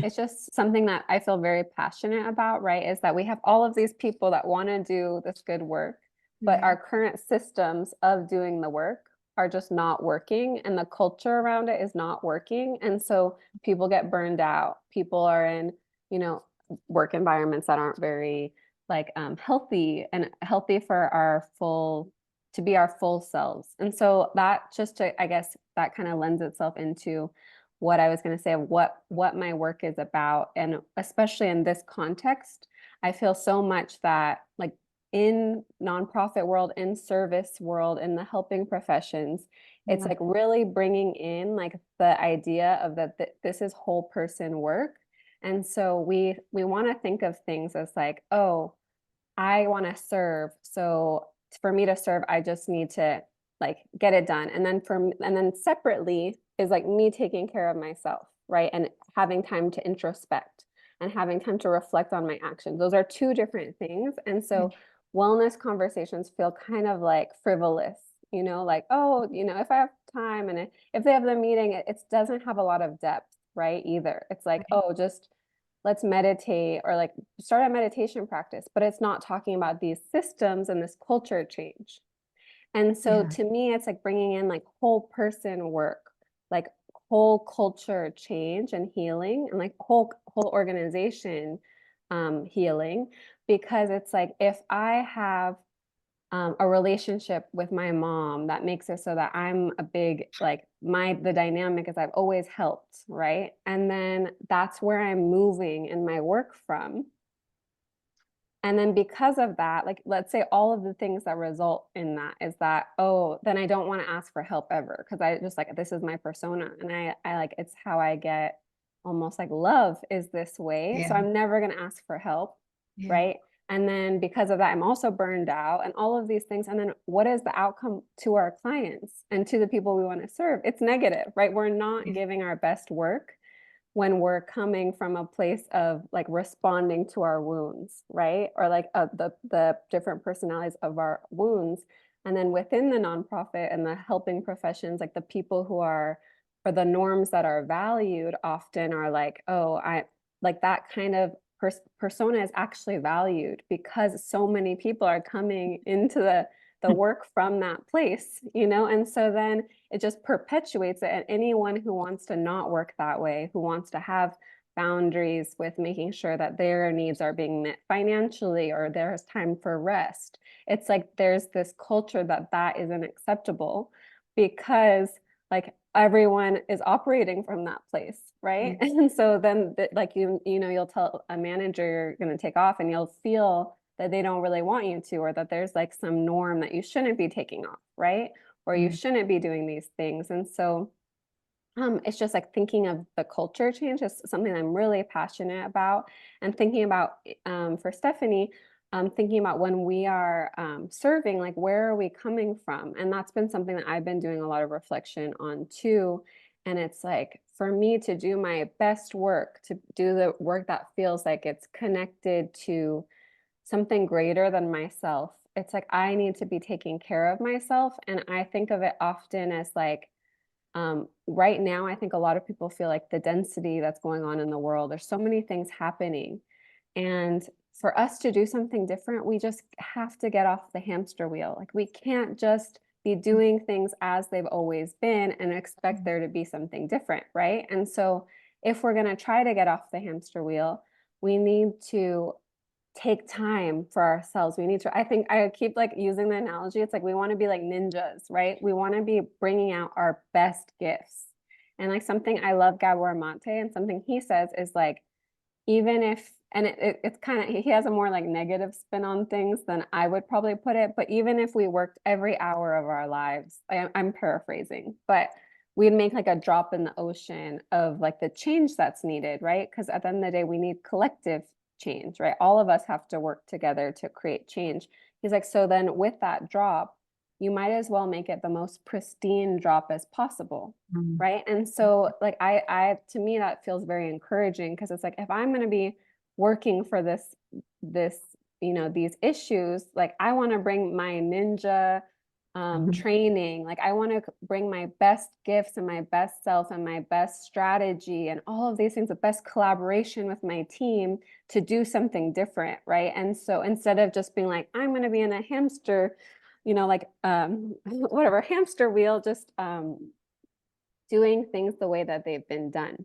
It's just something that I feel very passionate about, right? Is that we have all of these people that want to do this good work, but Yeah. our current systems of doing the work are just not working, and the culture around it is not working. And so people get burned out. People are in, you know, work environments that aren't very like healthy and healthy for our full to be our full selves. And so that just to, I guess that kind of lends itself into what I was going to say of what my work is about. And especially in this context, I feel so much that like in nonprofit world, in service world, in the helping professions, it's Yeah. like really bringing in like the idea of that this is whole person work. And so we want to think of things as like, oh, I want to serve. So for me to serve, I just need to like get it done. And then separately is like me taking care of myself, right? And having time to introspect and having time to reflect on my actions. Those are two different things. And so wellness conversations feel kind of like frivolous, like, oh, if I have time and if they have the meeting, it doesn't have a lot of depth, right? Either. It's like, Right. oh, just let's meditate or like start a meditation practice, but it's not talking about these systems and this culture change. And so Yeah. to me, it's like bringing in like whole person work, like whole culture change and healing, and like whole organization healing, because it's like if I have a relationship with my mom that makes it so that I'm a big like the dynamic is I've always helped, right? And then that's where I'm moving in my work from. And then because of that, like let's say all of the things that result in that is that, oh, then I don't want to ask for help ever because I just like this is my persona and I like it's how I get almost like love is this way. So Yeah. I'm never going to ask for help, Yeah. right? And then because of that, I'm also burned out and all of these things. And then what is the outcome to our clients and to the people we want to serve? It's negative, right? We're not Yeah. giving our best work when we're coming from a place of like responding to our wounds, right? Or like the different personalities of our wounds. And then within the nonprofit and the helping professions, like the people who are or the norms that are valued often are like, oh, I like that kind of persona is actually valued because so many people are coming into the work from that place, and so then it just perpetuates it. And anyone who wants to not work that way, who wants to have boundaries with making sure that their needs are being met financially or there's time for rest, it's like there's this culture that isn't acceptable because like everyone is operating from that place, right? Yeah. And so then like you'll tell a manager you're going to take off and you'll feel that they don't really want you to, or that there's like some norm that you shouldn't be taking off, right? Or you Yeah. shouldn't be doing these things. And so it's just like thinking of the culture change is something I'm really passionate about, and thinking about for Stephanie, thinking about when we are serving, like where are we coming from? And that's been something that I've been doing a lot of reflection on too. And it's like for me to do my best work, to do the work that feels like it's connected to something greater than myself. It's like I need to be taking care of myself. And I think of it often as like, right now, I think a lot of people feel like the density that's going on in the world, there's so many things happening. And for us to do something different, we just have to get off the hamster wheel. Like we can't just be doing things as they've always been and expect there to be something different, right? And so if we're going to try to get off the hamster wheel, we need to take time for ourselves. We need to, I think I keep like using the analogy. It's like we want to be like ninjas, right? We want to be bringing out our best gifts. And like something I love Gabor Mate and something he says is like, even if, and it's kind of, he has a more like negative spin on things than I would probably put it. But even if we worked every hour of our lives, I'm paraphrasing, but we'd make like a drop in the ocean of like the change that's needed, right? Because at the end of the day, we need collective change, right? All of us have to work together to create change. He's like, so then with that drop, you might as well make it the most pristine drop as possible, Mm. right? And so like to me that feels very encouraging because it's like if I'm going to be working for this these issues, like I want to bring my ninja training. Like I want to bring my best gifts and my best self and my best strategy and all of these things, the best collaboration with my team to do something different, right? And so instead of just being like, I'm going to be in a hamster, like whatever hamster wheel, just doing things the way that they've been done.